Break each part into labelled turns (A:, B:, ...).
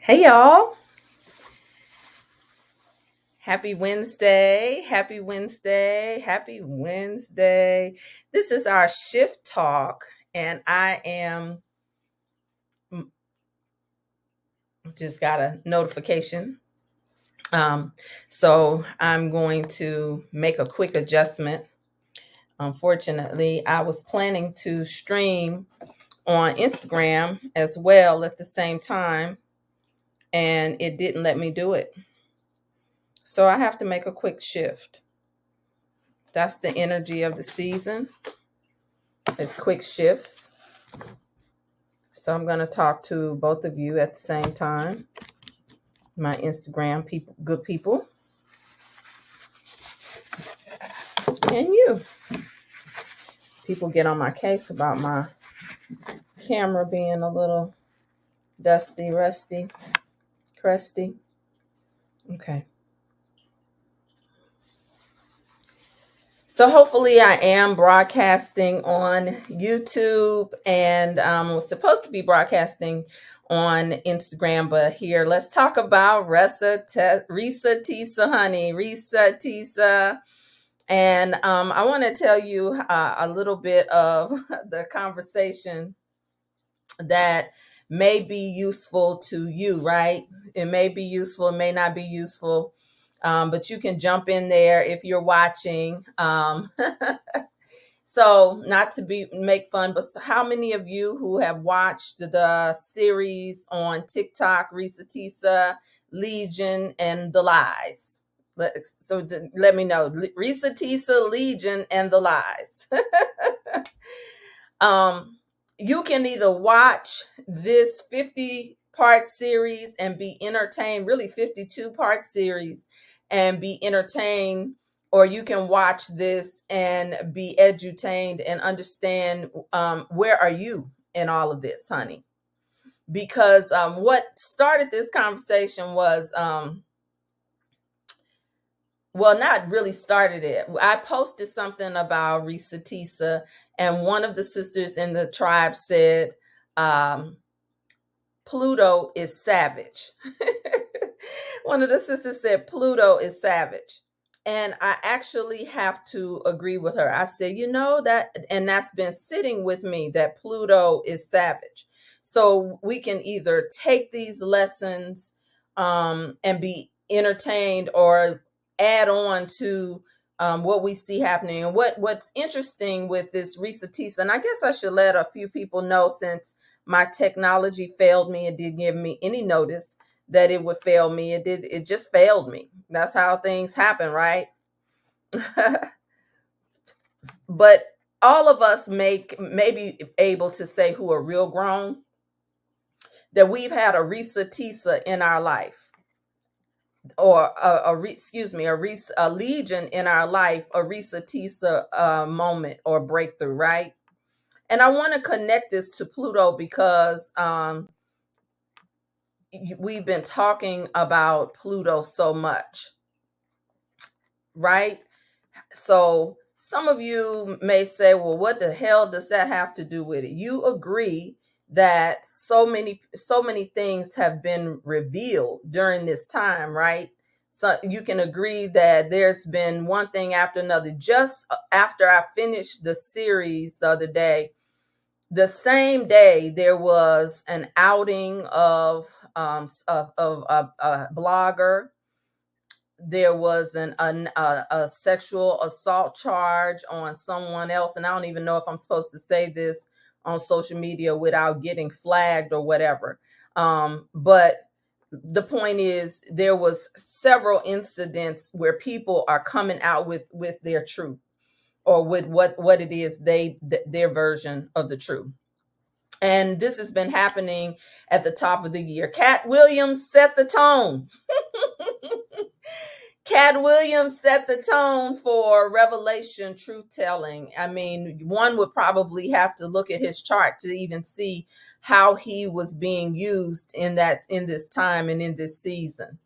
A: Hey y'all. Happy Wednesday. Happy Wednesday. Happy Wednesday. This is our shift talk and I am just got a notification. Um so I'm going to make a quick adjustment. Unfortunately, I was planning to stream on Instagram as well at the same time and it didn't let me do it. So I have to make a quick shift. That's the energy of the season. It's quick shifts. So I'm going to talk to both of you at the same time. My Instagram people, good people, and you. People get on my case about my camera being a little dusty, rusty, crusty. Okay. So hopefully I am broadcasting on YouTube and I was supposed to be broadcasting on Instagram, but here, let's talk about Reesa, Teesa, honey. Reesa, Teesa. And I want to tell you a little bit of the conversation that may be useful to you, right? It may be useful, it may not be useful, but you can jump in there if you're watching. So, not to be make fun, but how many of you who have watched the series on TikTok, Reesa, Teesa, Legion, and the Lies? Let me know. Reesa, Teesa, Legion, and the Lies. um, you can either watch this 50-part series and be entertained, really 52-part series, and be entertained, or you can watch this and be edutained and understand where are you in all of this, honey. Because what started this conversation was well, not really started it. I posted something about Reesa, Teesa, and one of the sisters in the tribe said, um, Pluto is savage. One of the sisters said, Pluto is savage. And I actually have to agree with her. I said, that, and that's been sitting with me, that Pluto is savage. So we can either take these lessons and be entertained or add on to what we see happening. And what's interesting with this Reesa Teesa, and I guess I should let a few people know, since my technology failed me, it didn't give me any notice that it would fail me. It just failed me. That's how things happen, right? But all of us may be able to say, who are real grown, that we've had a Reesa Teesa in our life, or a Legion in our life, a Reesa Teesa moment or breakthrough, right? And I want to connect this to Pluto because we've been talking about Pluto so much, right? So some of you may say, well, what the hell does that have to do with it? You agree that so many things have been revealed during this time, right? So you can agree that there's been one thing after another. Just after I finished the series the other day, the same day there was an outing of a blogger. There was a sexual assault charge on someone else, and I don't even know if I'm supposed to say this on social media without getting flagged or whatever. But the point is, there was several incidents where people are coming out with their truth, or with what it is their version of the truth. And this has been happening at the top of the year. Cat Williams set the tone. Cat Williams set the tone for revelation truth telling. I mean, one would probably have to look at his chart to even see how he was being used in this time and in this season.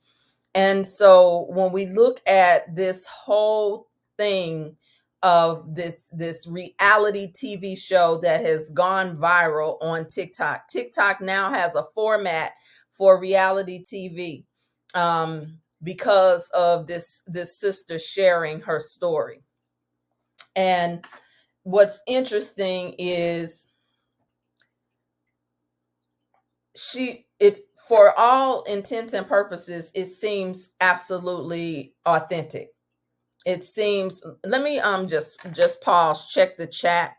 A: And so when we look at this whole thing of this reality TV show that has gone viral on TikTok, TikTok now has a format for reality TV, because of this sister sharing her story. And what's interesting is it for all intents and purposes, it seems absolutely authentic. It seems, let me just pause, check the chat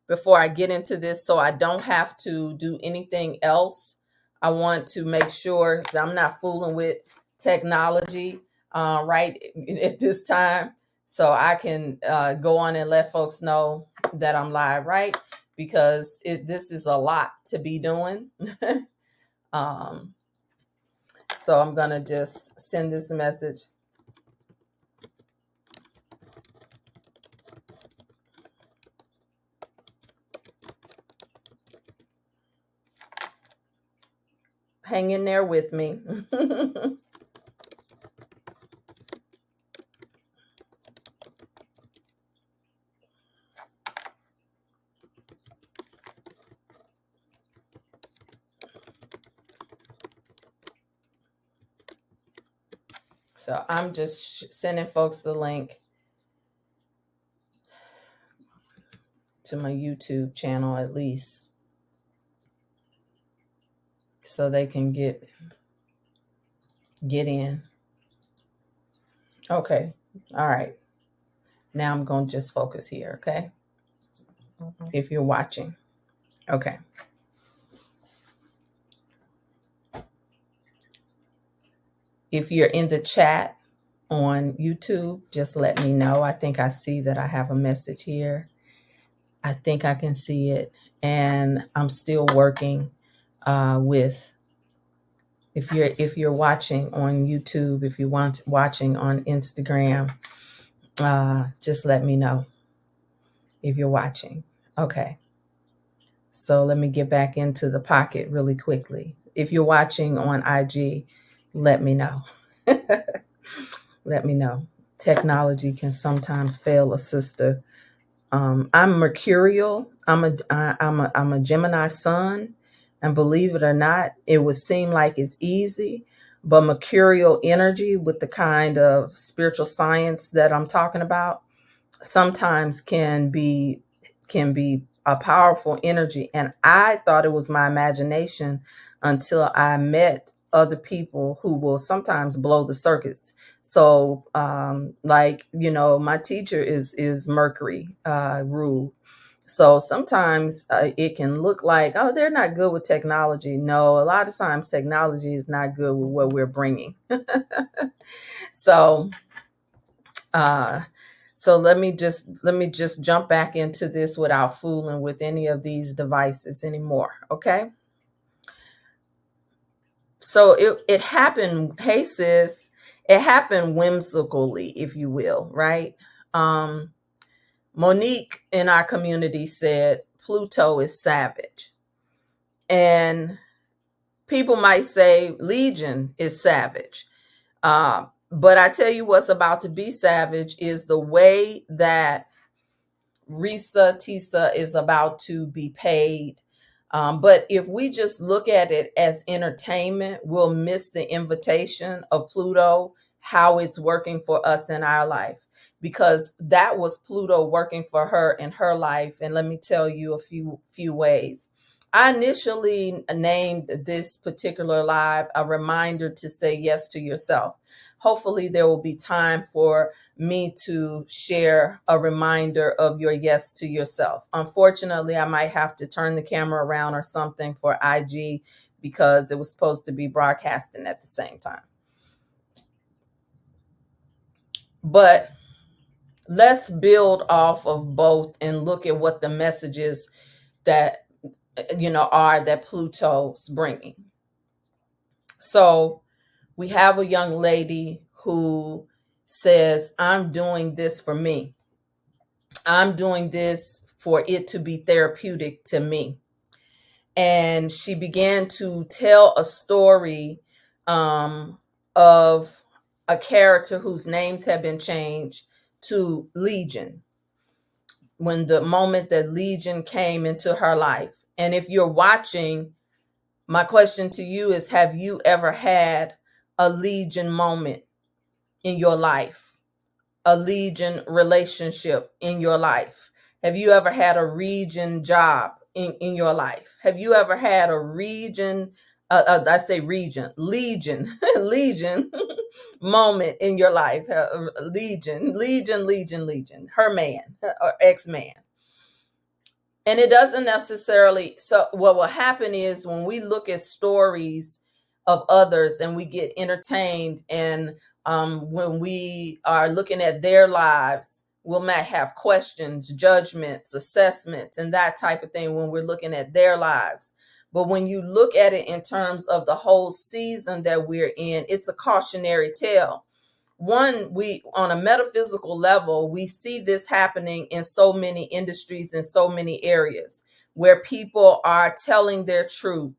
A: before I get into this so I don't have to do anything else. I want to make sure that I'm not fooling with technology right at this time, so I can go on and let folks know that I'm live, right? Because this is a lot to be doing. So I'm gonna just send this message. Hang in there with me. So I'm just sending folks the link to my YouTube channel, at least, so they can get in. Okay. All right. Now I'm going to just focus here. Okay. If you're watching. Okay. If you're in the chat on YouTube, just let me know. I think I see that I have a message here. I think I can see it. And I'm still working with, if you're watching on YouTube, if you want watching on Instagram, just let me know if you're watching. Okay. So let me get back into the pocket really quickly. If you're watching on IG, let me know. Let me know. Technology can sometimes fail a sister. I'm mercurial. I'm a Gemini sun, and believe it or not, it would seem like it's easy, but mercurial energy, with the kind of spiritual science that I'm talking about, sometimes can be a powerful energy. And I thought it was my imagination until I met other people who will sometimes blow the circuits. So like, my teacher is Mercury ruled. So sometimes it can look like, oh, they're not good with technology. No, a lot of times technology is not good with what we're bringing. So let me just jump back into this without fooling with any of these devices anymore. Okay. So it happened. Hey sis, it happened whimsically, if you will, right? Monique in our community said Pluto is savage, and people might say Legian is savage. But I tell you what's about to be savage is the way that Reesa, Teesa is about to be paid. But if we just look at it as entertainment, we'll miss the invitation of Pluto, how it's working for us in our life, because that was Pluto working for her in her life. And let me tell you a few ways. I initially named this particular live a reminder to say yes to yourself. Hopefully there will be time for me to share a reminder of your yes to yourself. Unfortunately, I might have to turn the camera around or something for IG, because it was supposed to be broadcasting at the same time. But let's build off of both and look at what the messages that are that Pluto's bringing. So we have a young lady who says, I'm doing this for me. I'm doing this for it to be therapeutic to me. And she began to tell a story of a character whose names have been changed to Legian, when the moment that Legian came into her life. And if you're watching, My question to you is, have you ever had a Legian moment in your life? A Legian relationship in your life? Have you ever had a region job in your life? Have you ever had a region, I say region, Legian, Legion moment in your life? Legion, her man or ex-man. And it doesn't necessarily, so what will happen is when we look at stories of others and we get entertained, and when we are looking at their lives, we'll might have questions, judgments, assessments, and that type of thing when we're looking at their lives. But when you look at it in terms of the whole season that we're in, it's a cautionary tale. One, we, on a metaphysical level, we see this happening in so many industries, in so many areas where people are telling their truth,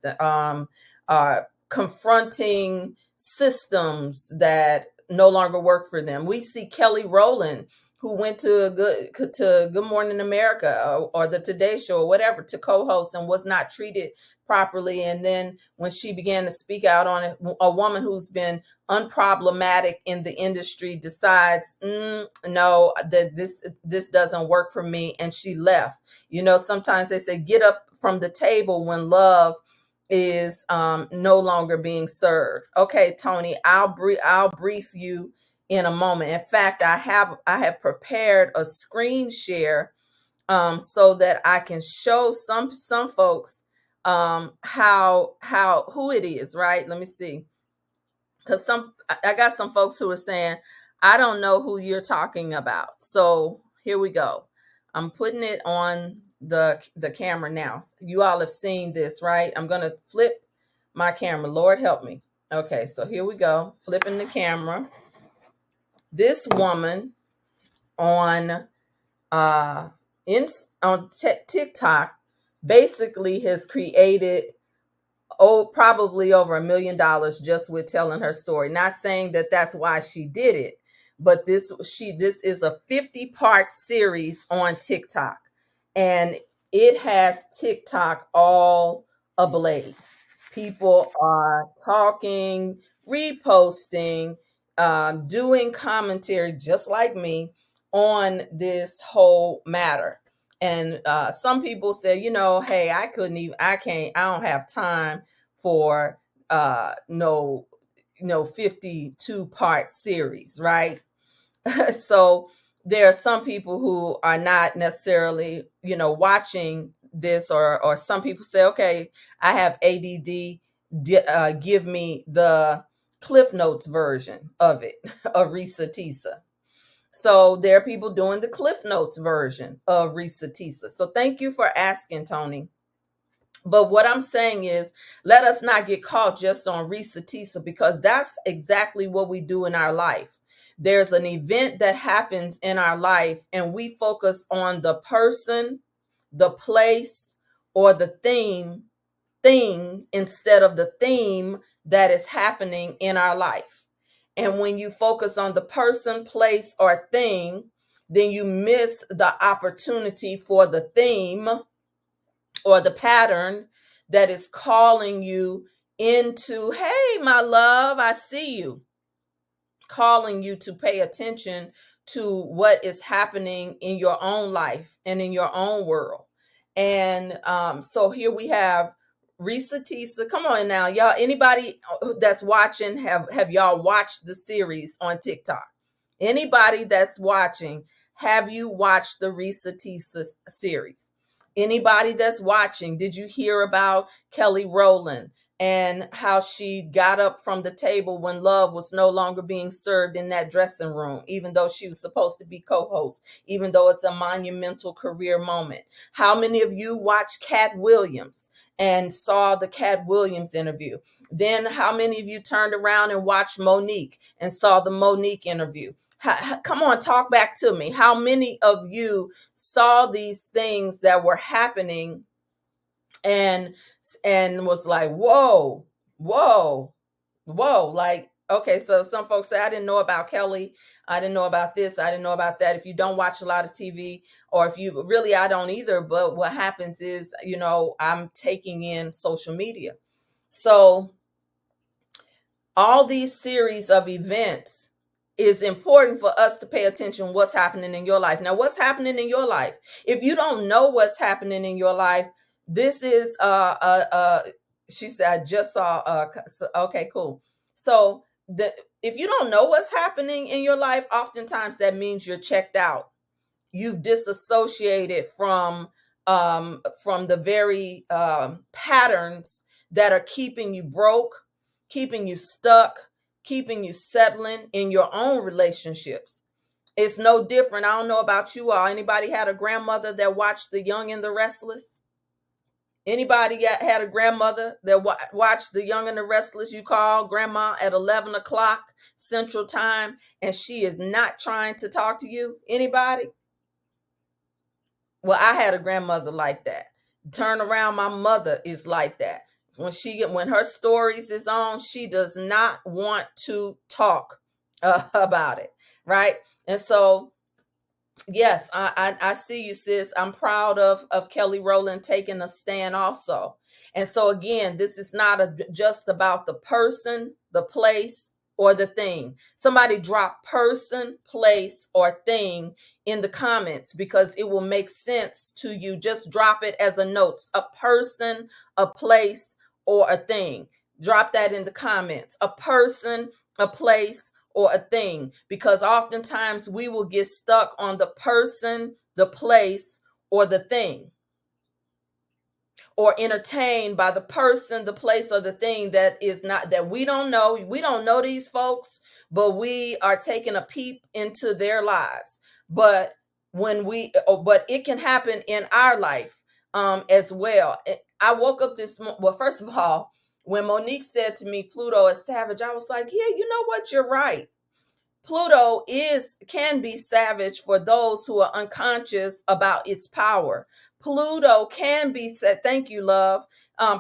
A: confronting systems that no longer work for them. We see Kelly Rowland, who went to Good Morning America, or the Today Show or whatever, to co-host, and was not treated properly. And then when she began to speak out on it, a woman who's been unproblematic in the industry decides, no, that this doesn't work for me, and she left. You know, sometimes they say get up from the table when love is no longer being served. Okay, Tony, I'll brief you in a moment. In fact, I have prepared a screen share so that I can show some folks how who it is, right? Let me see. Because I got some folks who are saying, I don't know who you're talking about. So here we go. I'm putting it on the camera now. You all have seen this, right? I'm going to flip my camera. Lord help me. Okay, so here we go. Flipping the camera. This woman on TikTok basically has created probably over $1 million just with telling her story. Not saying that that's why she did it, but this is a 50-part series on TikTok, and it has TikTok all ablaze. People are talking, reposting, doing commentary just like me on this whole matter. And some people say, hey, I don't have time for no 52-part series, right? So there are some people who are not necessarily, watching this, or some people say, okay, I have ADD, give me the Cliff Notes version of it, of Reesa Teesa. So there are people doing the Cliff Notes version of Reesa Teesa. So thank you for asking, Tony. But what I'm saying is, let us not get caught just on Reesa Teesa, because that's exactly what we do in our life. There's an event that happens in our life, and we focus on the person, the place, or the thing instead of the theme that is happening in our life. And when you focus on the person, place, or thing, then you miss the opportunity for the theme or the pattern that is calling you into, hey, my love, I see you, calling you to pay attention to what is happening in your own life and in your own world. And so here we have Reesa Teesa. Come on now, y'all. Anybody that's watching, have y'all watched the series on TikTok? Anybody that's watching, have you watched the Reesa Teesa series? Anybody that's watching, did you hear about Kelly Rowland and how she got up from the table when love was no longer being served in that dressing room, even though she was supposed to be co-host, even though it's a monumental career moment? How many of you watched Cat Williams and saw the Cat Williams interview? Then how many of you turned around and watched Monique and saw the Monique interview? Come on, talk back to me. How many of you saw these things that were happening and was like, whoa, whoa, whoa? Like, okay, so some folks say, I didn't know about Kelly, I didn't know about this, I didn't know about that. If you don't watch a lot of TV, or if you really, I don't either, but what happens is, I'm taking in social media. So all these series of events is important for us to pay attention what's happening in your life. Now, what's happening in your life? If you don't know what's happening in your life, this is she said, I just saw okay, cool. So the if you don't know what's happening in your life, oftentimes that means you're checked out. You've disassociated from the very patterns that are keeping you broke, keeping you stuck, keeping you settling in your own relationships. It's no different. I don't know about you all. Anybody had a grandmother that watched The Young and the Restless? Anybody had a grandmother that watched The Young and the Restless? You call grandma at 11 o'clock Central Time and she is not trying to talk to you? Anybody? Well, I had a grandmother like that. Turn around, my mother is like that. When her stories is on, she does not want to talk about it, right? And so yes, I see you, sis. I'm proud of Kelly Rowland taking a stand also. And so again, this is not just about the person, the place, or the thing. Somebody drop person, place, or thing in the comments because it will make sense to you. Just drop it as a note. A person, a place, or a thing. Drop that in the comments. A person, a place, or a thing, because oftentimes we will get stuck on the person, the place, or the thing, or entertained by the person, the place, or the thing that is not, that we don't know. We don't know these folks, but we are taking a peep into their lives. But but it can happen in our life as well. I woke up well, first of all, when Monique said to me, Pluto is savage, I was like, yeah, you know what? You're right. Pluto can be savage for those who are unconscious about its power. Pluto can be said, thank you, love.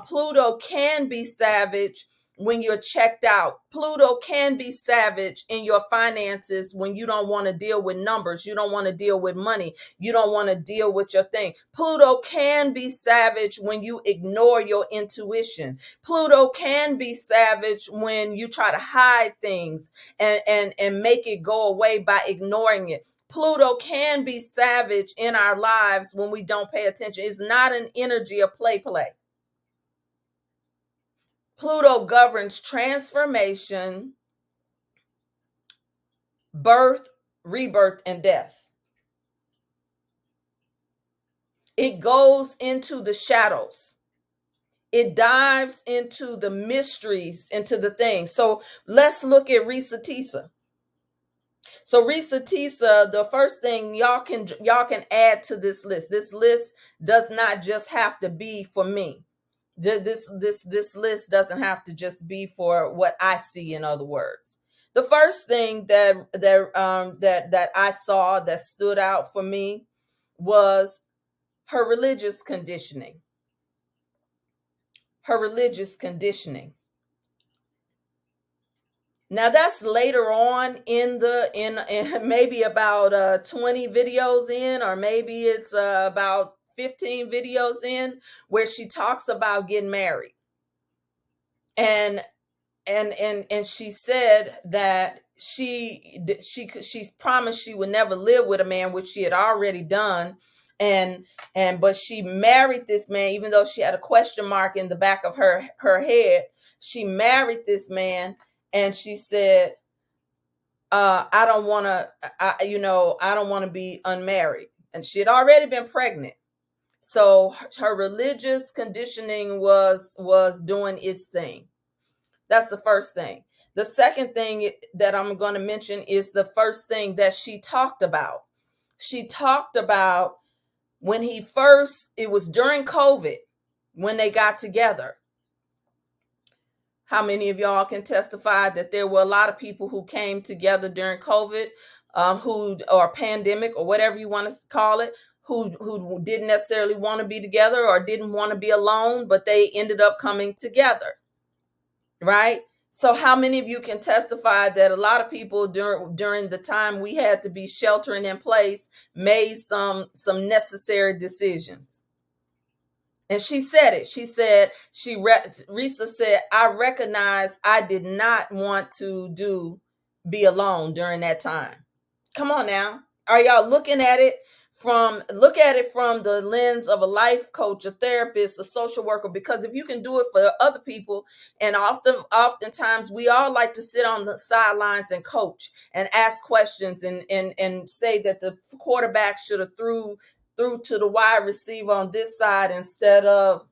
A: Pluto can be savage when you're checked out. Pluto can be savage in your finances when you don't want to deal with numbers, you don't want to deal with money, you don't want to deal with your thing. Pluto can be savage when you ignore your intuition. Pluto can be savage when you try to hide things and make it go away by ignoring it. Pluto can be savage in our lives when we don't pay attention. It's not an energy of play. Pluto governs transformation, birth, rebirth, and death. It goes into the shadows. It dives into the mysteries, into the things. So let's look at Reesa Teesa. So Reesa Teesa, the first thing y'all can add to this list. This list does not just have to be for me. This list doesn't have to just be for what I see. In other words, the first thing that I saw that stood out for me was her religious conditioning. Her religious conditioning. Now that's later on in maybe about 20 videos in, or maybe it's about 15 videos in, where she talks about getting married. And she said that she promised she would never live with a man, which she had already done. But she married this man, even though she had a question mark in the back of her head. She married this man, and she said, I don't want to, I don't want to be unmarried. And she had already been pregnant. So her religious conditioning was doing its thing. That's the first thing. The second thing that I'm going to mention is the first thing that she talked about. She talked about when it was during COVID when they got together. How many of y'all can testify that there were a lot of people who came together during COVID, or pandemic, or whatever you want to call it, who didn't necessarily want to be together or didn't want to be alone, but they ended up coming together, right? So how many of you can testify that a lot of people during the time we had to be sheltering in place made some necessary decisions? And she said it. She said, Reesa said, I recognize I did not want to be alone during that time. Come on now. Are y'all looking at it from the lens of a life coach, a therapist, a social worker? Because if you can do it for other people, and oftentimes we all like to sit on the sidelines and coach and ask questions and say that the quarterback should have threw to the wide receiver on this side instead of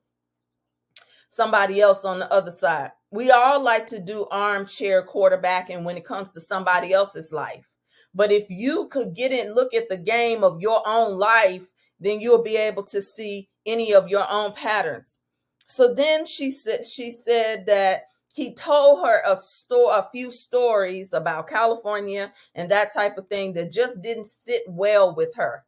A: somebody else on the other side. We all like to do armchair quarterbacking when it comes to somebody else's life. But if you could get in, look at the game of your own life, then you'll be able to see any of your own patterns. So then she said that he told her a few stories about California and that type of thing that just didn't sit well with her.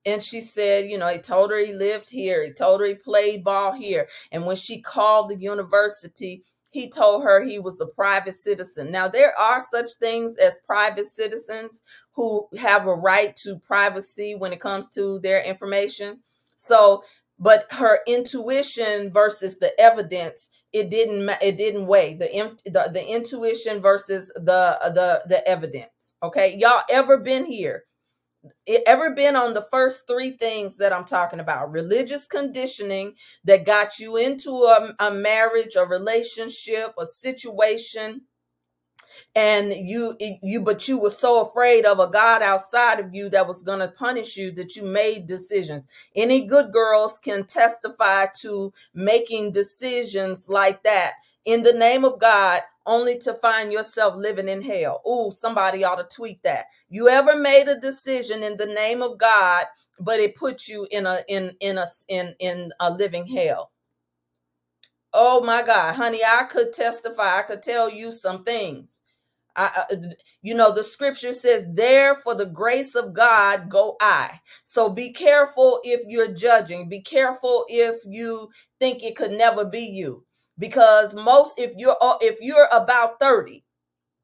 A: And she said, he told her he lived here. He told her he played ball here. And when she called the university, he told her he was a private citizen. Now, there are such things as private citizens who have a right to privacy when it comes to their information. So, but her intuition versus the evidence, it didn't weigh the intuition versus the evidence. Okay, y'all ever been here? Ever been on the first three things that I'm talking about? Religious conditioning that got you into a marriage, a relationship, a situation, and but you were so afraid of a God outside of you that was going to punish you that you made decisions. Any good girls can testify to making decisions like that in the name of God, only to find yourself living in hell. Ooh, somebody ought to tweet that. You ever made a decision in the name of God, but it put you in a living hell? Oh my God, honey, I could testify. I could tell you some things. The scripture says, there for the grace of God go I. So be careful if you're judging. Be careful if you think it could never be you, because if you're about 30,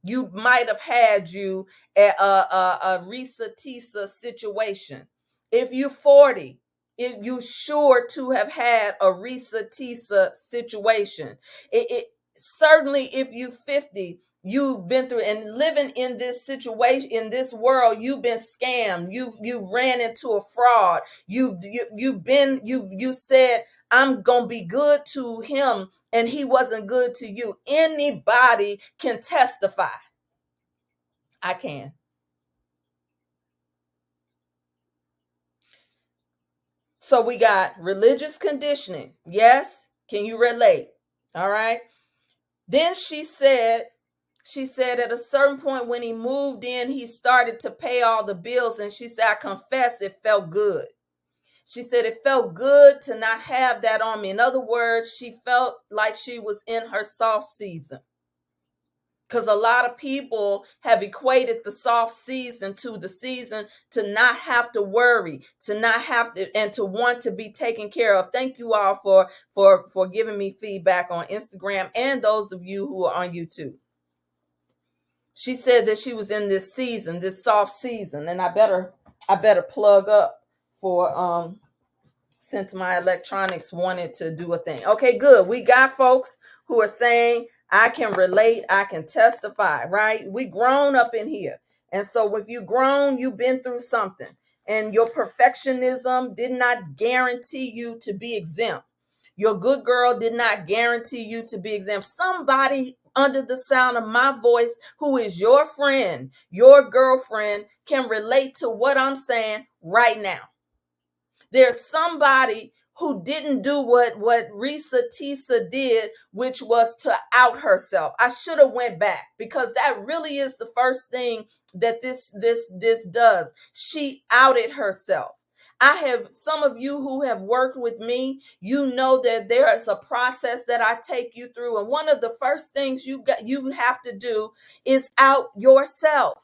A: you might have had you a Reesa Teesa situation. If you're 40, you sure to have had a Reesa Teesa situation. It certainly, if you 50, you've been through and living in this situation, in this world, you've been scammed, you've ran into a fraud, you said, I'm gonna be good to him and he wasn't good to you. Anybody can testify. I can. So we got religious conditioning. Yes. Can you relate? All right. Then she said at a certain point when he moved in, he started to pay all the bills. And she said, I confess it felt good. She said it felt good to not have that on me. In other words, she felt like she was in her soft season. Because a lot of people have equated the soft season to the season to not have to worry, to not have to, and to want to be taken care of. Thank you all for giving me feedback on Instagram and those of you who are on YouTube. She said that she was in this season, this soft season, and I better plug up for since my electronics wanted to do a thing. Okay, good. We got folks who are saying, I can relate, I can testify, right? We grown up in here. And so if you grown, you've been through something. And your perfectionism did not guarantee you to be exempt. Your good girl did not guarantee you to be exempt. Somebody under the sound of my voice who is your friend, your girlfriend, can relate to what I'm saying right now. There's somebody who didn't do what Reesa Teesa did, which was to out herself. I should have went back, because that really is the first thing that this does. She outed herself. I have some of you who have worked with me, you know that there is a process that I take you through. And one of the first things you have to do is out yourself.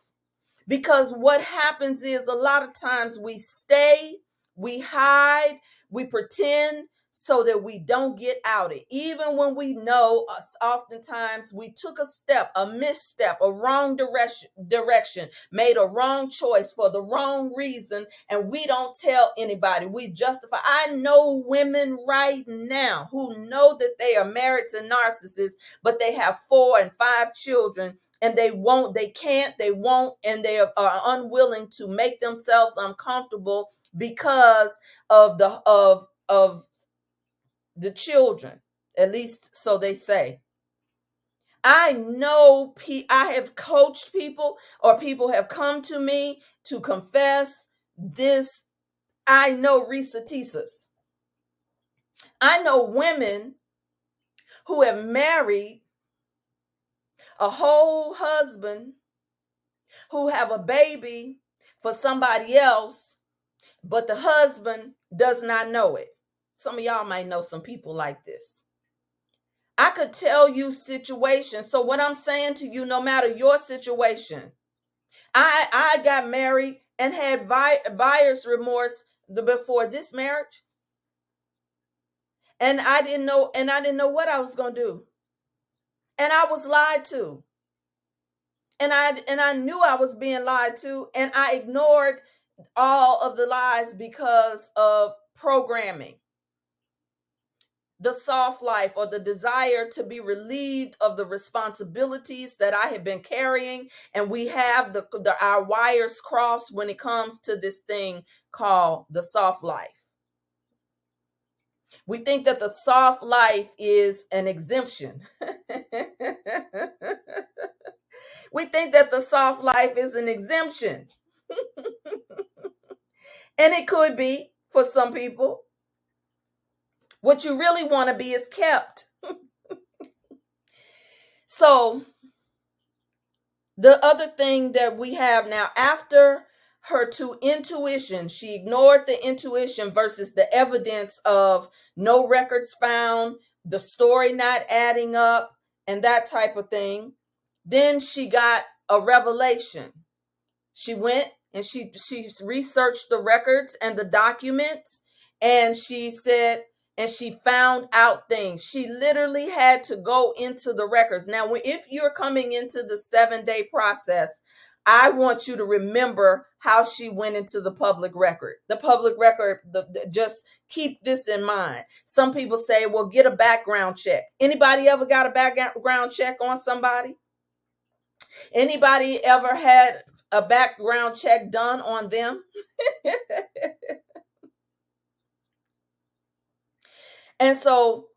A: Because what happens is a lot of times we stay, we hide, we pretend. so that we don't get outed. Even when we know oftentimes we took a step, a misstep, a wrong direction, made a wrong choice for the wrong reason, and we don't tell anybody. We justify. I know women right now who know that they are married to narcissists, but they have 4 and 5 children, and they won't, they can't, they won't, and they are unwilling to make themselves uncomfortable because of the children, at least so they say. I know I have coached people, or people have come to me to confess this. I know Reesa Teesas. I know women who have married a whole husband, who have a baby for somebody else, but the husband does not know it. Some of y'all might know some people like this. I could tell you situations. So what I'm saying to you, no matter your situation, I got married and had buyer's remorse before this marriage, and I didn't know what I was going to do, and I was lied to, and I knew I was being lied to, and I ignored all of the lies because of programming. The soft life, or the desire to be relieved of the responsibilities that I have been carrying. And we have our wires crossed when it comes to this thing called the soft life. We think that the soft life is an exemption. We think that the soft life is an exemption. And it could be for some people. What you really want to be is kept. So the other thing that we have now, after her intuition, she ignored the intuition versus the evidence of no records found, the story not adding up, and that type of thing. Then she got a revelation. She went and she researched the records and the documents, and she said, and she found out things. She literally had to go into the records. Now, if you're coming into the 7-day process, I want you to remember how she went into the public record. The public record, just keep this in mind. Some people say, well, get a background check. Anybody ever got a background check on somebody? Anybody ever had a background check done on them? And so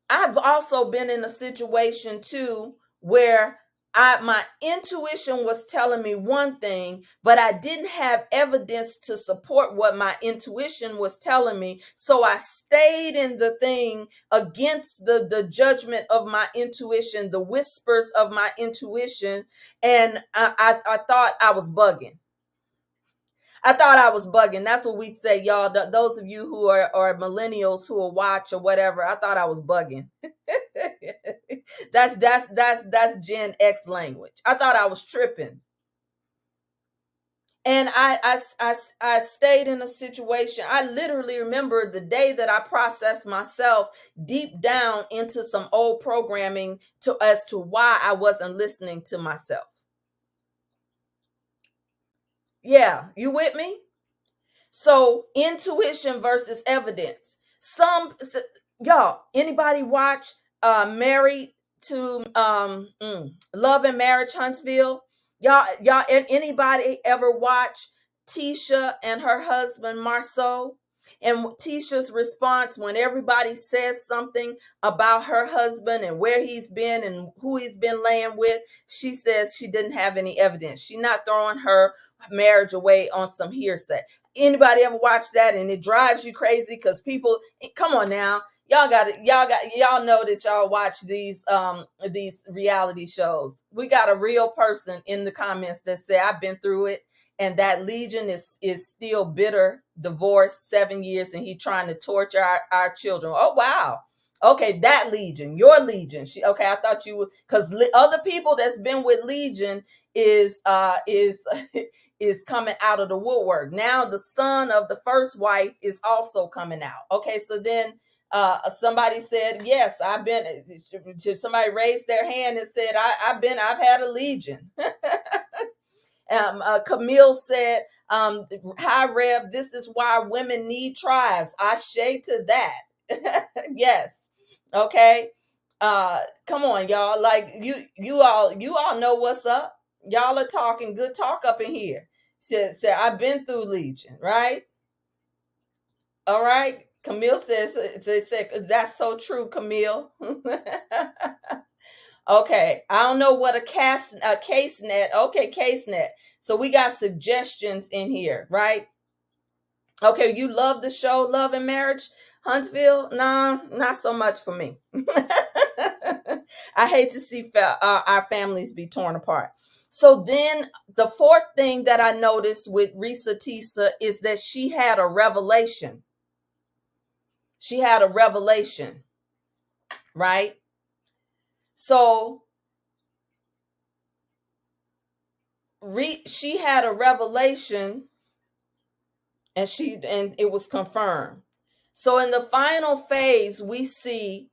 A: I've also been in a situation too where my intuition was telling me one thing, but I didn't have evidence to support what my intuition was telling me. So I stayed in the thing against the judgment of my intuition, the whispers of my intuition. And I thought I was bugging. I thought I was bugging. That's what we say, y'all. Those of you who are millennials who will watch or whatever, I thought I was bugging. That's Gen X language. I thought I was tripping. And I stayed in a situation. I literally remember the day that I processed myself deep down into some old programming as to why I wasn't listening to myself. Yeah, you with me? So intuition versus evidence. Y'all, anybody watch Married to Love and Marriage Huntsville? Y'all, anybody ever watch Teesa and her husband Marceau? And Tisha's response when everybody says something about her husband and where he's been and who he's been laying with, she says she didn't have any evidence. She's not throwing her marriage away on some hearsay. Anybody ever watch that and it drives you crazy because people, come on now, y'all know that y'all watch these reality shows. We got a real person in the comments that say I've been through it, and that Legian is still bitter, divorced 7 years, and he trying to torture our children. Oh wow. Okay, that Legian, your Legian. Okay, I thought you would, because other people that's been with Legian is is coming out of the woodwork. Now the son of the first wife is also coming out. Okay, so then Somebody said, yes, I've been. Somebody raised their hand and said, I've had a Legian. Camille said, hi Rev, this is why women need tribes. I shade to that. Yes. Okay. Come on, y'all. Like you all know what's up. Y'all are talking good talk up in here. Said I've been through Legion, right? All right. Camille says, that's so true, Camille. Okay, I don't know what a case net. Okay, case net. So we got suggestions in here, right? Okay, you love the show Love and Marriage, Huntsville? Nah, not so much for me. I hate to see our families be torn apart. So then the fourth thing that I noticed with Reesa Teesa is that she had a revelation. She had a revelation, right? So she had a revelation, and it was confirmed. So in the final phase, we see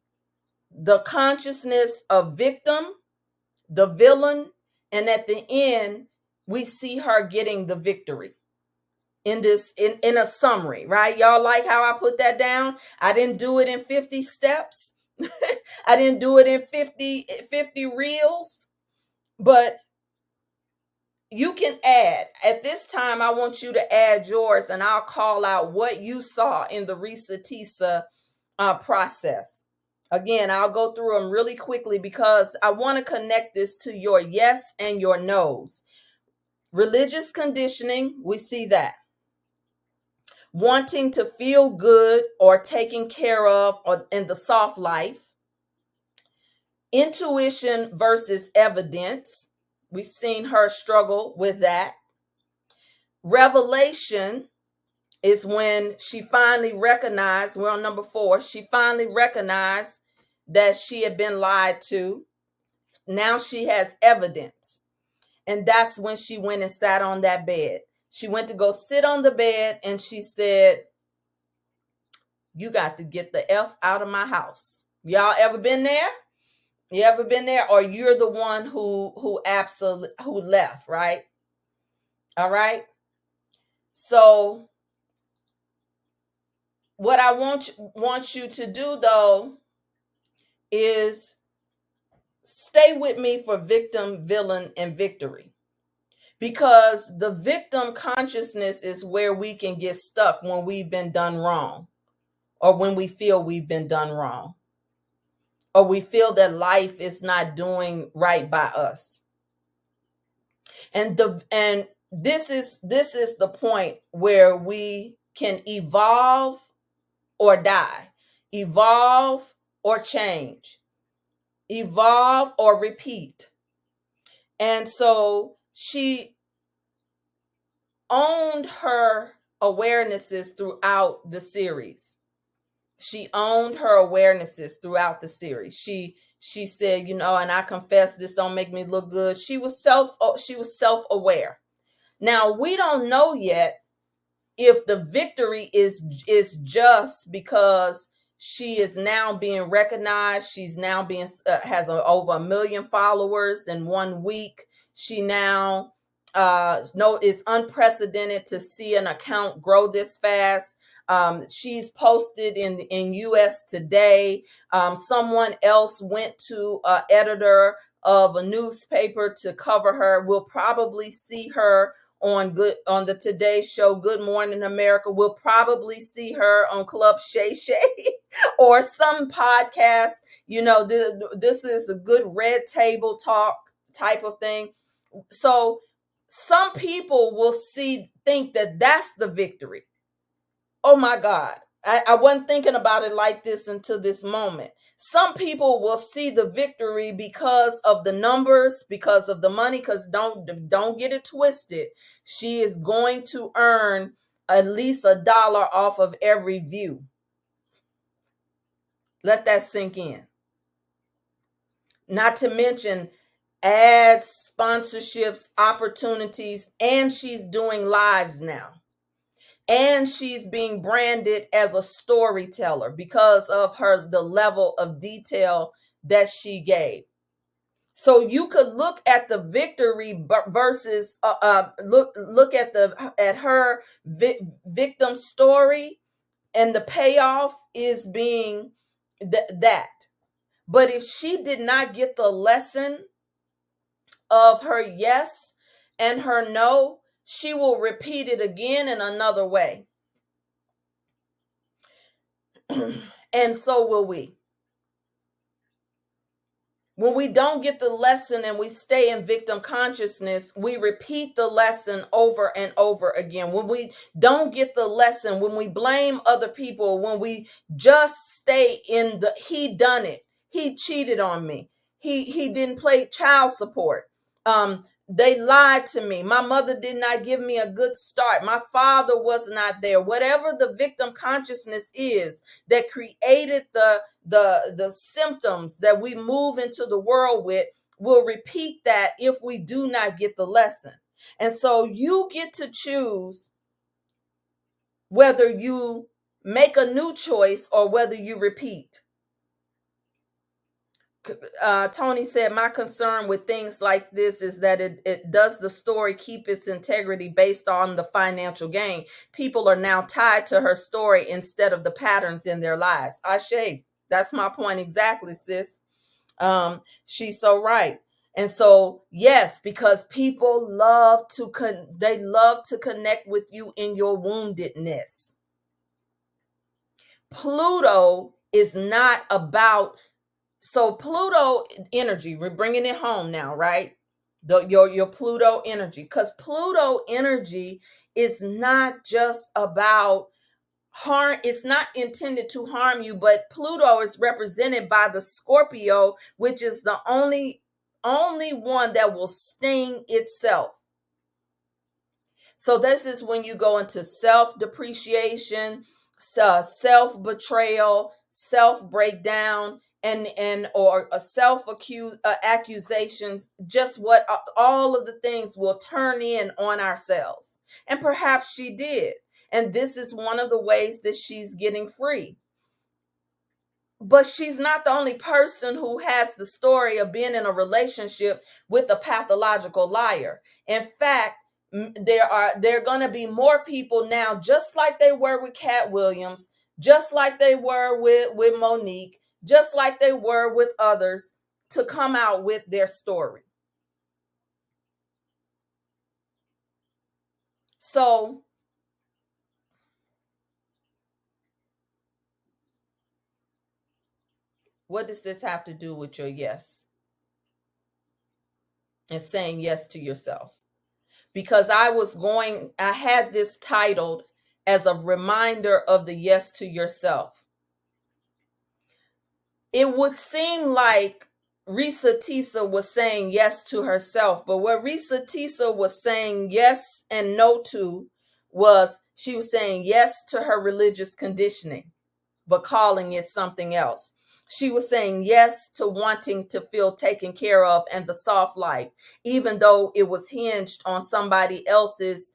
A: the consciousness of victim, the villain, and at the end, we see her getting the victory. In a summary, right? Y'all like how I put that down? I didn't do it in 50 steps. I didn't do it in 50 reels, but you can add. At this time, I want you to add yours, and I'll call out what you saw in the Reesa Teesa process. Again, I'll go through them really quickly because I want to connect this to your yes and your no's. Religious conditioning, we see that. Wanting to feel good or taken care of or in the soft life. Intuition versus evidence. We've seen her struggle with that. Revelation is when she finally recognized, we're on number 4, she finally recognized that she had been lied to. Now she has evidence. And that's when she went and sat on that bed. She went to go sit on the bed and she said, you got to get the F out of my house. Y'all ever been there? You ever been there? Or you're the one who left, right? All right. So what I want you to do though is stay with me for victim, villain, and victory. Because the victim consciousness is where we can get stuck when we've been done wrong, or when we feel we've been done wrong, or we feel that life is not doing right by us. And this is the point where we can evolve or die, evolve or change, evolve or repeat. And so she owned her awarenesses throughout the series. She owned her awarenesses throughout the series. She said, and I confess this don't make me look good. She was self-aware. Now, we don't know yet if the victory is just because she is now being recognized. She's now being has over 1 million followers in 1 week. She now it's unprecedented to see an account grow this fast. She's posted in US Today. Someone else went to an editor of a newspaper to cover her. We'll probably see her on the Today Show, Good Morning America. We'll probably see her on Club Shay Shay or some podcast. This is a good red table talk type of thing. So some people will think that that's the victory. Oh my God. I wasn't thinking about it like this until this moment. Some people will see the victory because of the numbers, because of the money, because don't get it twisted. She is going to earn at least $1 off of every view. Let that sink in. Not to mention ads, sponsorships, opportunities, and she's doing lives now. and she's being branded as a storyteller because of the level of detail that she gave. So you could look at the victory versus look at her victim story, and the payoff is being that. But if she did not get the lesson of her yes and her no, she will repeat it again in another way. And so will we. When we don't get the lesson and we stay in victim consciousness, we repeat the lesson over and over again. When we don't get the lesson, when we blame other people, when we just stay in the he done it, he cheated on me, he didn't pay child support, they lied to me, my mother did not give me a good start, my father was not there, whatever the victim consciousness is that created the symptoms that we move into the world with, will repeat that if we do not get the lesson. And so you get to choose whether you make a new choice or whether you repeat. Tony said, my concern with things like this is that it does the story keep its integrity based on the financial gain. People are now tied to her story instead of the patterns in their lives. Ashe, that's my point exactly, sis. She's so right. And so, yes, because people love to they love to connect with you in your woundedness. Pluto is not about, so Pluto energy, we're bringing it home now, right? Your Pluto energy, because Pluto energy is not just about harm. It's not intended to harm you, but Pluto is represented by the Scorpio, which is the only one that will sting itself. So this is when you go into self-depreciation, self-betrayal, self-breakdown, and or a accusations, just what all of the things will turn in on ourselves. And perhaps she did. And this is one of the ways that she's getting free. But she's not the only person who has the story of being in a relationship with a pathological liar. In fact, there are going to be more people now, just like they were with Cat Williams, just like they were with Monique, just like they were with others, to come out with their story. So what does this have to do with your yes and saying yes to yourself? Because I had this titled as a reminder of the yes to yourself. It would seem like Reesa Teesa was saying yes to herself, but what Reesa Teesa was saying yes and no to was, she was saying yes to her religious conditioning, but calling it something else. She was saying yes to wanting to feel taken care of and the soft life, even though it was hinged on somebody else's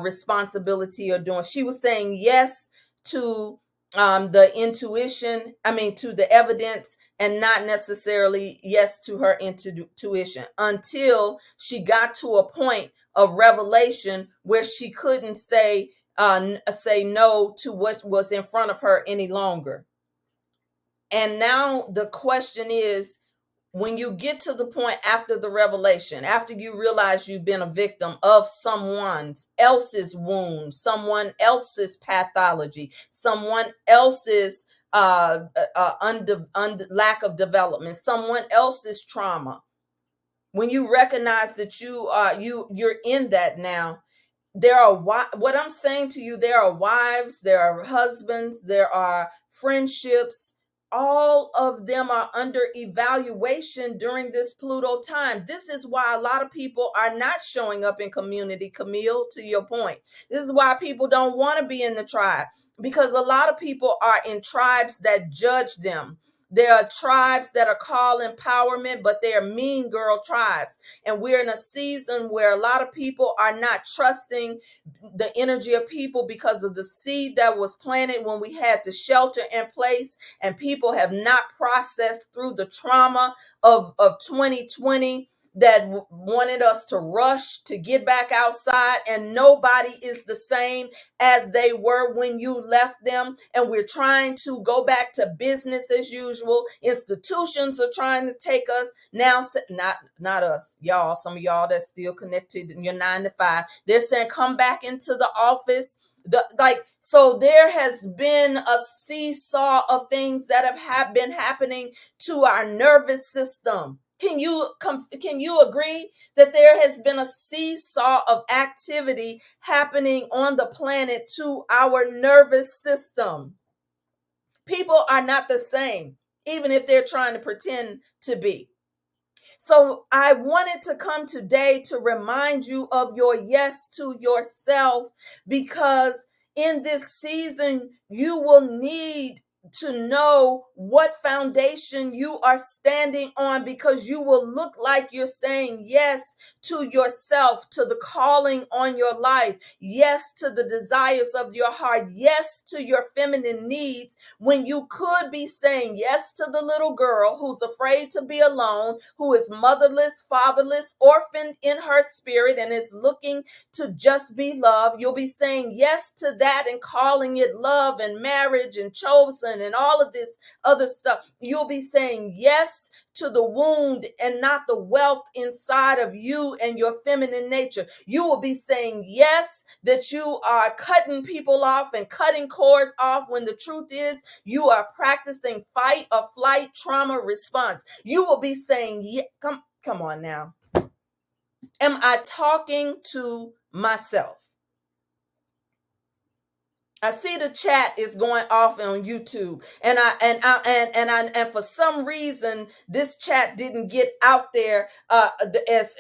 A: responsibility or doing. She was saying yes to the intuition, to the evidence, and not necessarily yes to her intuition, until she got to a point of revelation where she couldn't say no to what was in front of her any longer. And now the question is, when you get to the point after the revelation, after you realize you've been a victim of someone else's wound, someone else's pathology, someone else's lack of development, someone else's trauma, when you recognize that you're in that now, there are, what I'm saying to you, there are wives, there are husbands, there are friendships, all of them are under evaluation during this Pluto time. This is why a lot of people are not showing up in community, Camille, to your point. This is why people don't want to be in the tribe, because a lot of people are in tribes that judge them, There are tribes that are called empowerment, but they are mean girl tribes. And we're in a season where a lot of people are not trusting the energy of people because of the seed that was planted when we had to shelter in place, and people have not processed through the trauma of 2020 that wanted us to rush to get back outside, and nobody is the same as they were when you left them. And we're trying to go back to business as usual. Institutions are trying to take us now, not us, y'all. Some of y'all that's still connected in your 9 to 5, they're saying come back into the office. So there has been a seesaw of things that have been happening to our nervous system. Can you agree that there has been a seesaw of activity happening on the planet to our nervous system? People are not the same, even if they're trying to pretend to be. So I wanted to come today to remind you of your yes to yourself, because in this season, you will need to know what foundation you are standing on, because you will look like you're saying yes to yourself, to the calling on your life, yes to the desires of your heart, yes to your feminine needs, when you could be saying yes to the little girl who's afraid to be alone, who is motherless, fatherless, orphaned in her spirit, and is looking to just be loved. You'll be saying yes to that and calling it love and marriage and chosen and all of this other stuff. You'll be saying yes to the wound and not the wealth inside of you and your feminine nature. You will be saying yes that you are cutting people off and cutting cords off, when the truth is you are practicing fight or flight trauma response. You will be saying, yeah, come on now. Am I talking to myself? I see the chat is going off on YouTube, and for some reason this chat didn't get out there. As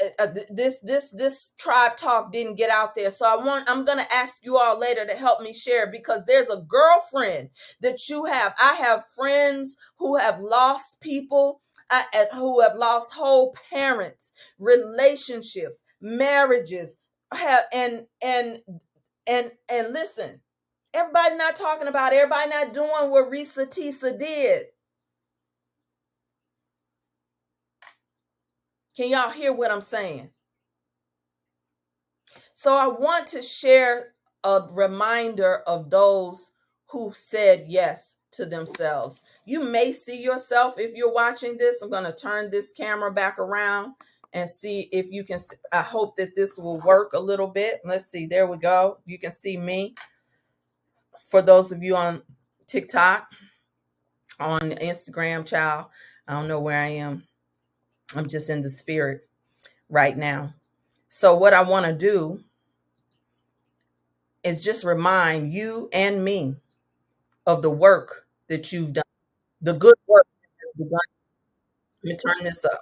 A: this tribe talk didn't get out there, so I'm gonna ask you all later to help me share, because there's a girlfriend that you have. I have friends who have lost people, who have lost whole parents, relationships, marriages, have and listen. Everybody not talking about, everybody not doing what Reesa Teesa did. Can y'all hear what I'm saying? So I want to share a reminder of those who said yes to themselves. You may see yourself if you're watching this. I'm going to turn this camera back around and see if you can. I hope that this will work a little bit. Let's see. There we go. You can see me. For those of you on TikTok, on Instagram, child, I don't know where I am. I'm just in the spirit right now. So what I want to do is just remind you and me of the work that you've done, the good work that you've done. Let me turn this up.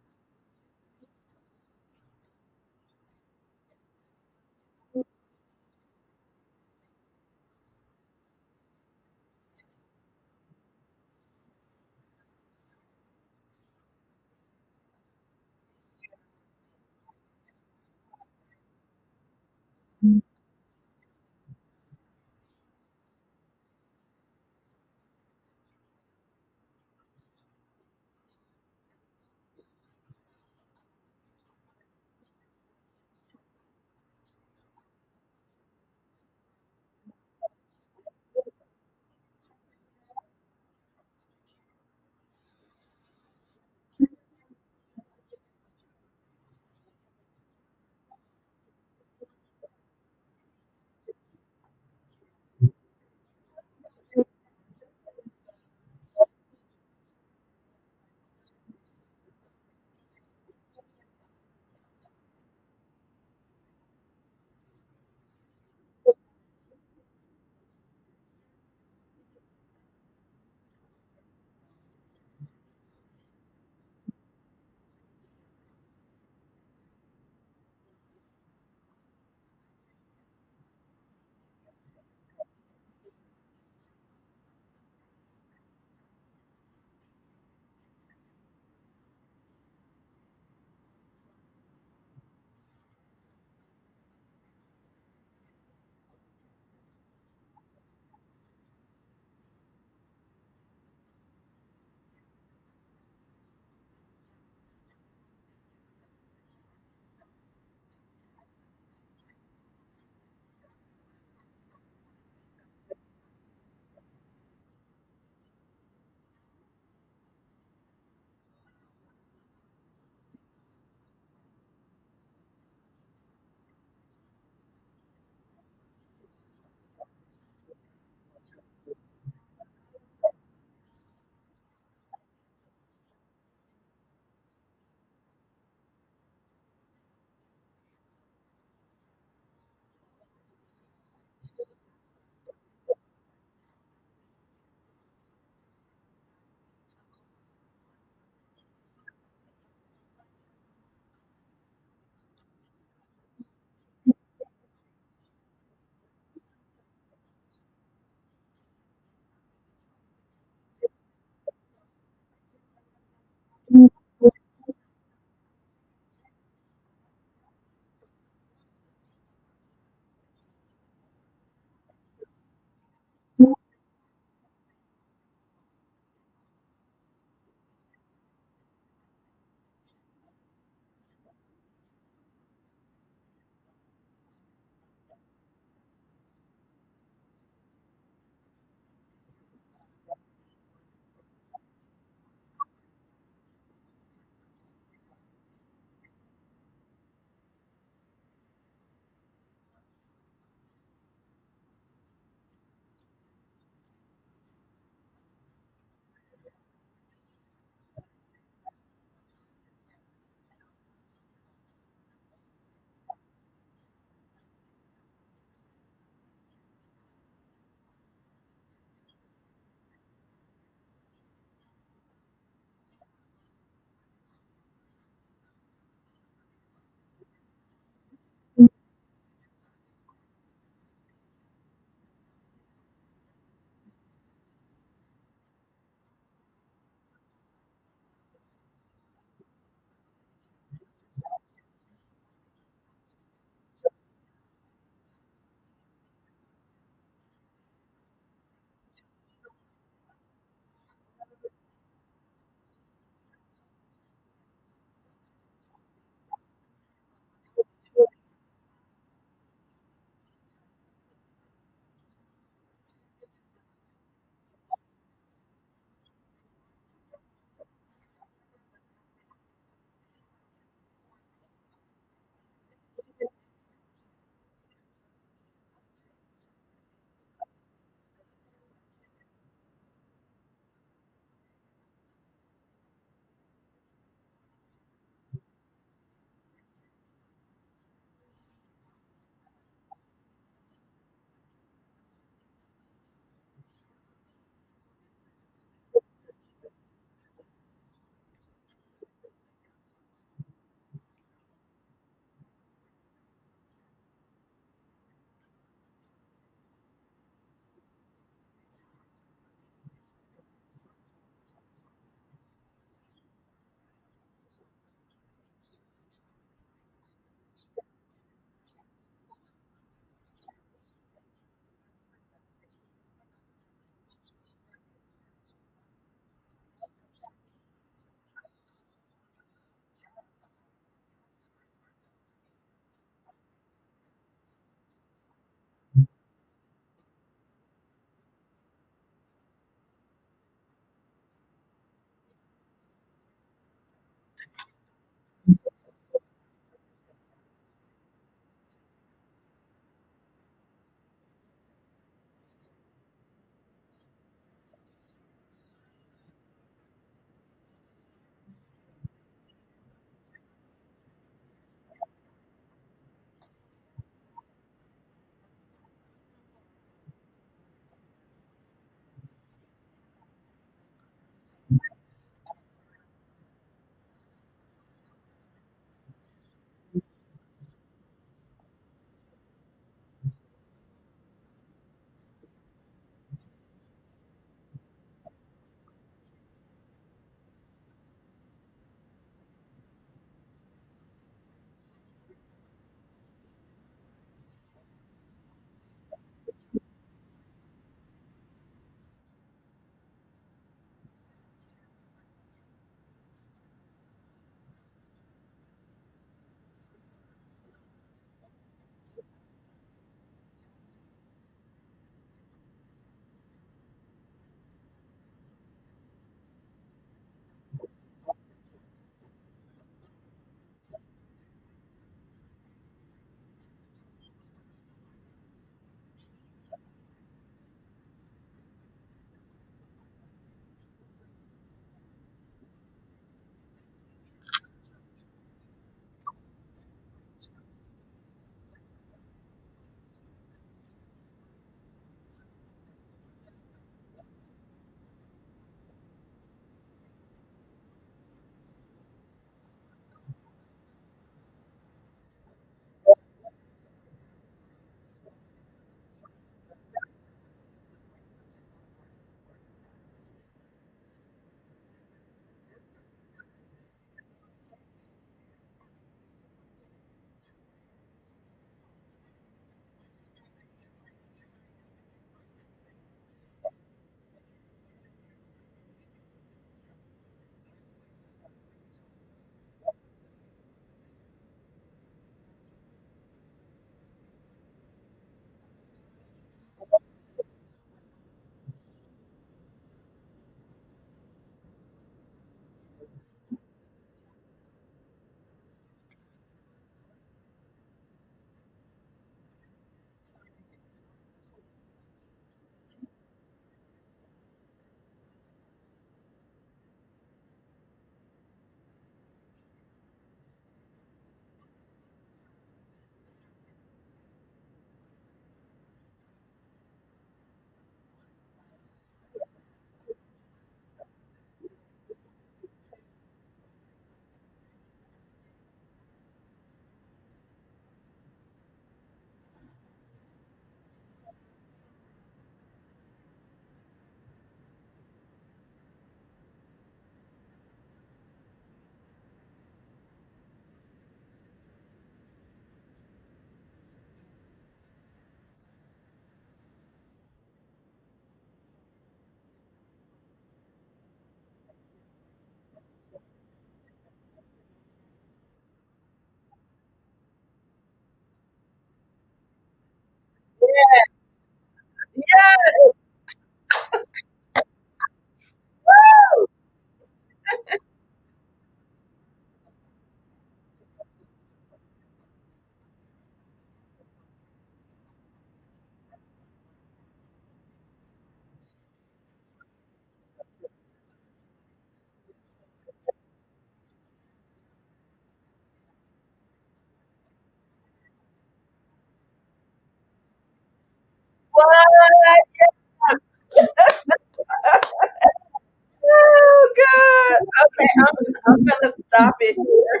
A: I'm gonna stop it here.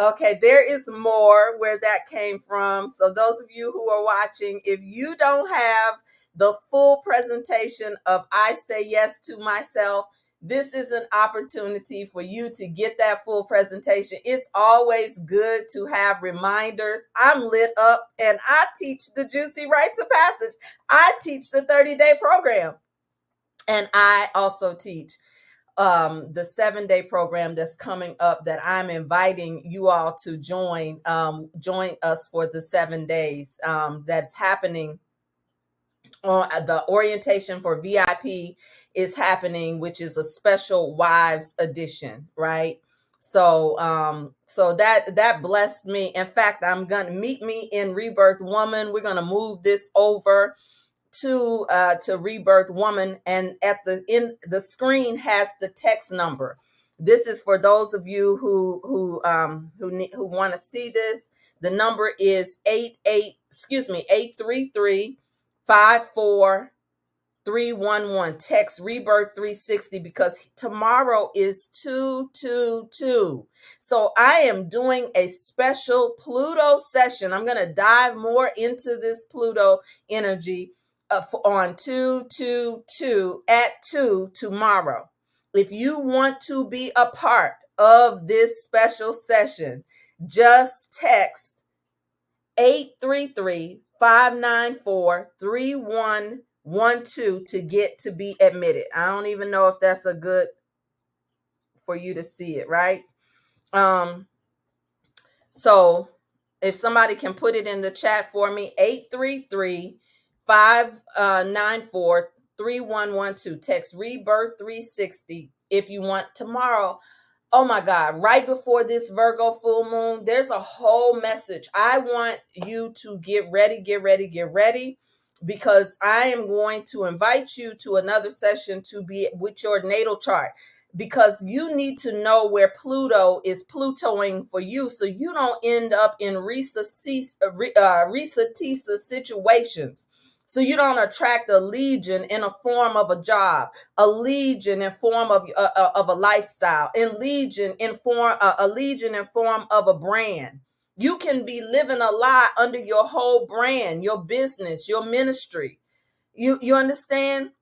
A: Okay, there is more where that came from. So, those of you who are watching, if you don't have the full presentation of I Say Yes to Myself, this is an opportunity for you to get that full presentation. It's always good to have reminders. I'm lit up and I teach the Juicy Rites of Passage. I teach the 30-day program. And I also teach the 7-day program that's coming up that I'm inviting you all to join us for the 7 days that's happening. The orientation for VIP is happening, which is a special wives edition, right? So that blessed me. In fact, I'm gonna meet me in Rebirth Woman. We're gonna move this over to Rebirth Woman, and at the screen has the text number. This is for those of you who want to see this. The number is 833 311. Text Rebirth 360 because tomorrow is 222. So I am doing a special Pluto session. I'm going to dive more into this Pluto energy on 222 at 2 tomorrow. If you want to be a part of this special session, just text 833-594-3112 to get to be admitted. I don't even know if that's a good for you to see it, right? So if somebody can put it in the chat for me, 833-594-3112. Text Rebirth 360 if you want tomorrow. Oh my God, right before this Virgo full moon, there's a whole message. I want you to get ready, because I am going to invite you to another session to be with your natal chart, because you need to know where Pluto is Plutoing for you so you don't end up in Reesa Teesa situations. So you don't attract a legion in a form of a job, a legion in form of a lifestyle, and legion in form of a brand. You can be living a lie under your whole brand, your business, your ministry. You understand?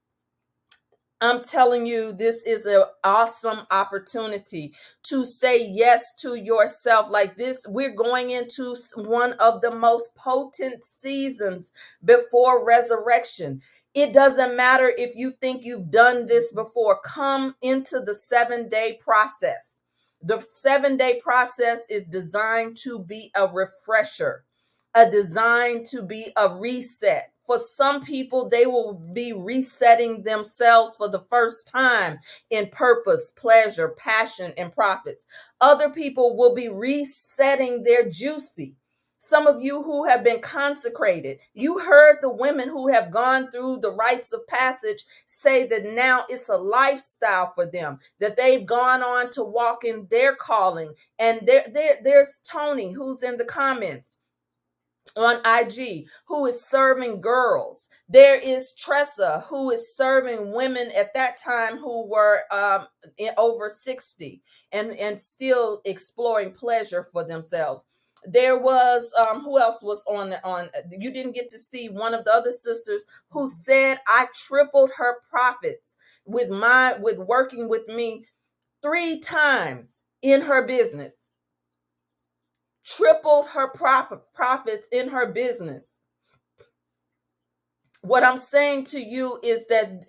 A: I'm telling you, this is an awesome opportunity to say yes to yourself. Like this, we're going into one of the most potent seasons before resurrection. It doesn't matter if you think you've done this before. Come into the 7-day process. The 7-day process is designed to be a refresher, designed to be a reset. For some people, they will be resetting themselves for the first time in purpose, pleasure, passion, and profits. Other people will be resetting their juicy. Some of you who have been consecrated, you heard the women who have gone through the rites of passage say that now it's a lifestyle for them, that they've gone on to walk in their calling. And there's Tony, who's in the comments on IG, who is serving girls. There is Tressa, who is serving women at that time who were over 60 and still exploring pleasure for themselves. There was who else was on you didn't get to see one of the other sisters who said, I tripled her profits with working with me 3 times in her business. Tripled her profits in her business. What I'm saying to you is that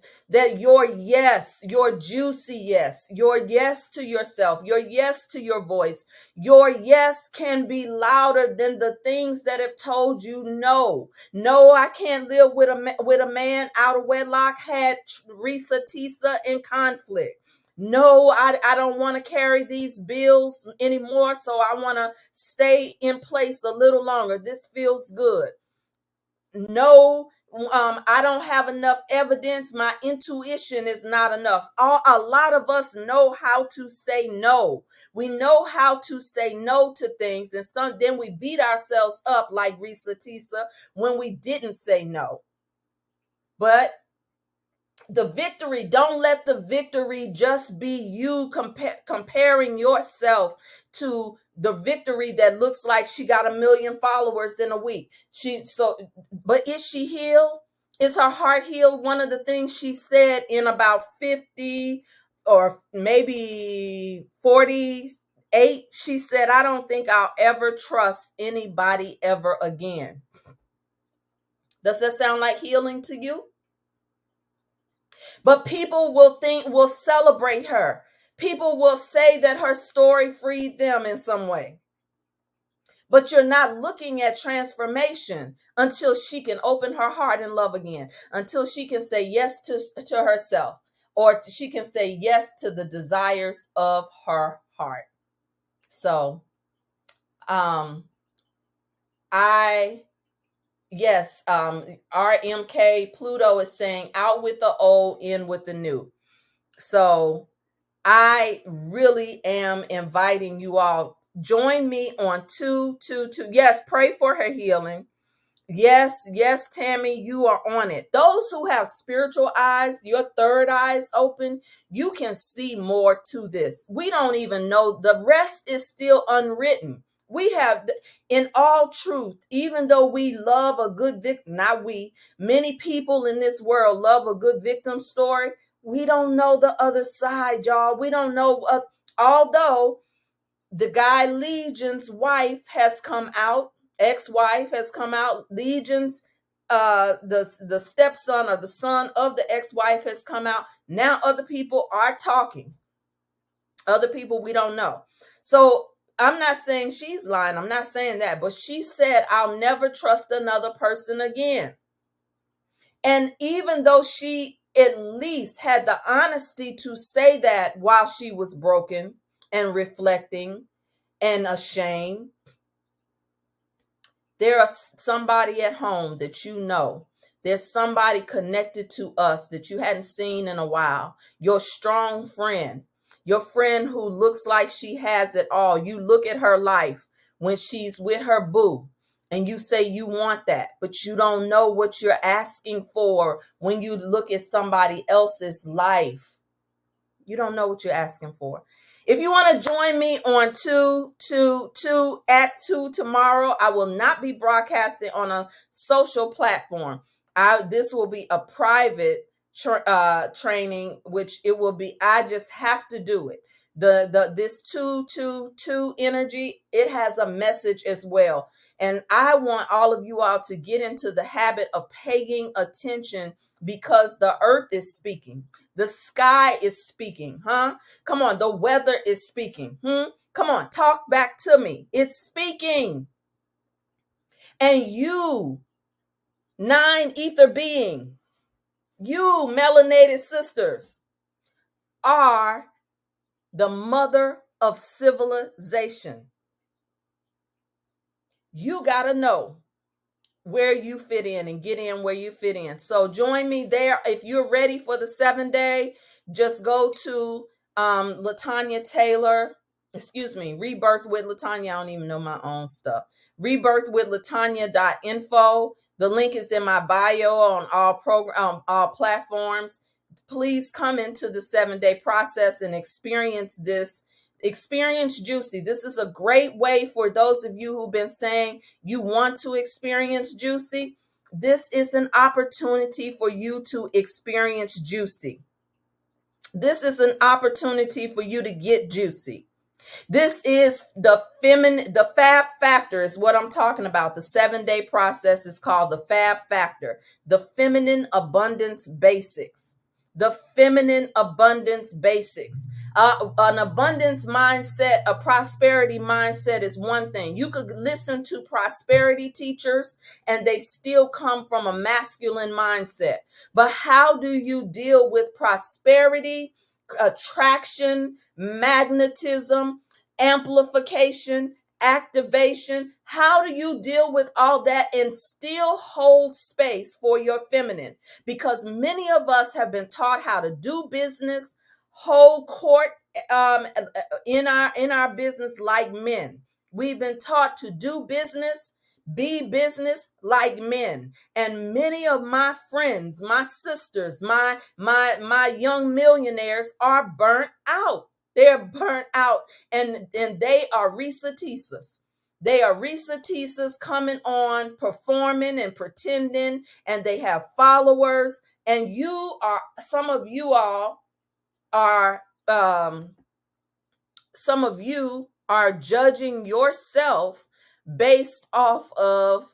A: your yes, your juicy yes, your yes to yourself, your yes to your voice, your yes can be louder than the things that have told you no. No, I can't live with a man out of wedlock. Had Reesa Teesa in conflict. No, I don't want to carry these bills anymore, so I want to stay in place a little longer. This feels good. No, I don't have enough evidence. My intuition is not enough. A lot of us know how to say no. We know how to say no to things, and then we beat ourselves up like Reesa Teesa when we didn't say no. But The victory, don't let the victory just be you comparing yourself to the victory that looks like she got 1 million followers in a week. But is she healed? Is her heart healed? One of the things she said in about 50 or maybe 48, she said, I don't think I'll ever trust anybody ever again. Does that sound like healing to you? But people will celebrate her. People will say that her story freed them in some way. But you're not looking at transformation until she can open her heart and love again, until she can say yes to herself, or she can say yes to the desires of her heart. So, RMK Pluto is saying out with the old, in with the new. So I really am inviting you all. Join me on 222. Yes, pray for her healing. Yes, Tammy, you are on it. Those who have spiritual eyes, your third eyes open, you can see more to this. We don't even know. The rest is still unwritten. We have, in all truth, even though we love a good victim, not we, many people in this world love a good victim story. We don't know the other side, y'all. We don't know, although the guy Legian's wife has come out, ex-wife has come out. Legian's the stepson or the son of the ex-wife has come out. Now other people are talking. Other people we don't know. So I'm not saying she's lying. I'm not saying that. But she said, I'll never trust another person again. And even though she at least had the honesty to say that while she was broken and reflecting and ashamed, there's somebody at home that you know. There's somebody connected to us that you hadn't seen in a while. Your strong friend, your friend who looks like she has it all. You look at her life when she's with her boo and you say you want that, but you don't know what you're asking for when you look at somebody else's life. You don't know what you're asking for. If you want to join me on 2 at 2 tomorrow, I will not be broadcasting on a social platform. This will be a private training, which it will be. I just have to do it. This 2 energy, it has a message as well, and I want all of you all to get into the habit of paying attention because the earth is speaking. The sky is speaking, huh? Come on, the weather is speaking. Come on, talk back to me. It's speaking. And you, 9 ether being, you melanated sisters, are the mother of civilization. You got to know where you fit in and get in where you fit in. So join me there. If you're ready for the 7-day, just go to Latanya Taylor, Rebirth with Latanya. I don't even know my own stuff. rebirthwithlatanya.info. The link is in my bio on all platforms. Please come into the 7-day process and experience this. Experience Juicy. This is a great way for those of you who've been saying you want to experience Juicy. This is an opportunity for you to experience Juicy. This is an opportunity for you to get juicy. This is the Fab Factor is what I'm talking about. The 7-day process is called the Fab Factor, the Feminine Abundance Basics. The Feminine Abundance Basics. An abundance mindset, a prosperity mindset is one thing. You could listen to prosperity teachers and they still come from a masculine mindset. But how do you deal with prosperity, attraction, magnetism, amplification, activation? How do you deal with all that and still hold space for your feminine? Because many of us have been taught how to do business, hold court in our business like men. We've been taught to do business, Be business like men. And many of my friends, my sisters, my young millionaires are burnt out. They're burnt out, and they are Reesa Teesas. They are Reesa Teesas coming on, performing and pretending, and they have followers. And some of you all are, some of you are judging yourself based off of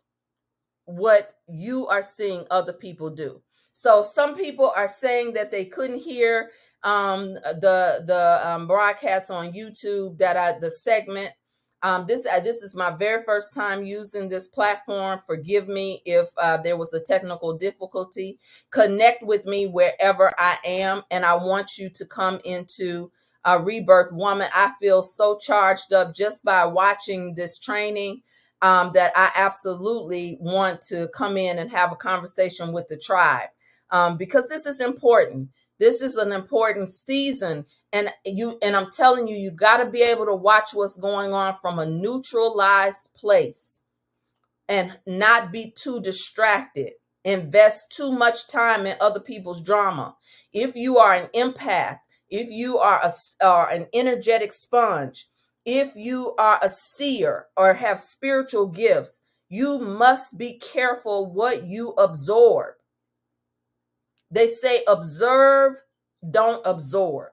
A: what you are seeing other people do. So some people are saying that they couldn't hear the broadcast on YouTube, that the segment. This is my very first time using this platform. Forgive me if there was a technical difficulty. Connect with me wherever I am, and I want you to come into Rebirth Woman. I feel so charged up just by watching this training, that I absolutely want to come in and have a conversation with the tribe, because this is important. This is an important season, and I'm telling you, you got to be able to watch what's going on from a neutralized place and not be too distracted. Invest too much time in other people's drama. If you are an empath, if you are an energetic sponge, if you are a seer or have spiritual gifts, you must be careful what you absorb. They say observe, don't absorb.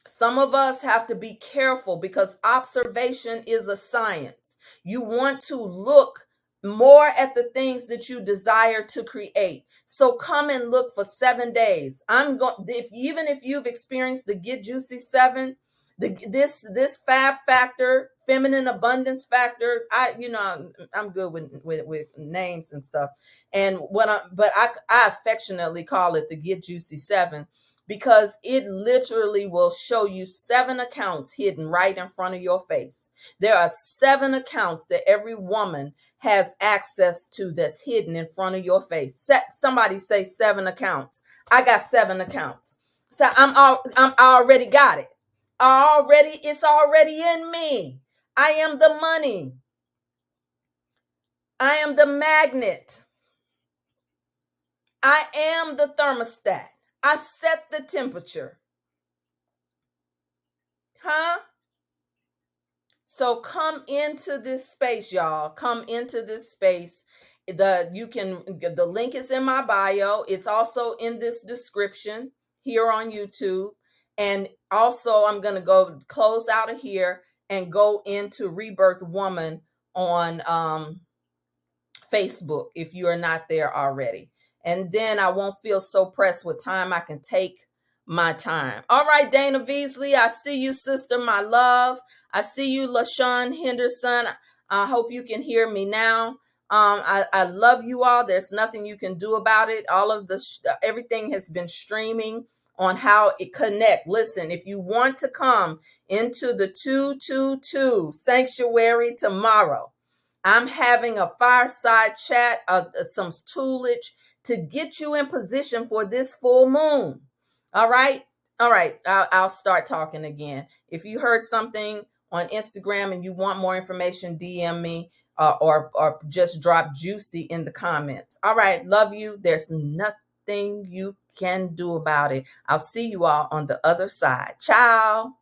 A: Some of us have to be careful because observation is a science. You want to look more at the things that you desire to create. So come and look for 7 days. I'm going, even if you've experienced the Get Juicy 7, this fab factor, feminine abundance factor. I'm good with names and stuff. And I affectionately call it the Get Juicy 7, because it literally will show you 7 accounts hidden right in front of your face. There are 7 accounts that every woman has access to that's hidden in front of your face. Somebody say 7 accounts. I got 7 accounts. So I already got it. It's already in me. I am the money. I am the magnet. I am the thermostat. I set the temperature. Huh? So come into this space, y'all. Come into this space. The link is in my bio. It's also in this description here on YouTube. And also I'm going to go close out of here and go into Rebirth Woman on Facebook if you are not there already. And then I won't feel so pressed with time. I can take my time. All right, Dana Beasley, I see you, sister, my love. I see you, LaShawn Henderson. I hope you can hear me now. I love you all. There's nothing you can do about it. All of everything has been streaming on how it connect. Listen, if you want to come into the 222 sanctuary tomorrow, I'm having a fireside chat, some toolage to get you in position for this full moon. All right. All right. I'll start talking again. If you heard something on Instagram and you want more information, DM me or just drop juicy in the comments. All right. Love you. There's nothing you can do about it. I'll see you all on the other side. Ciao.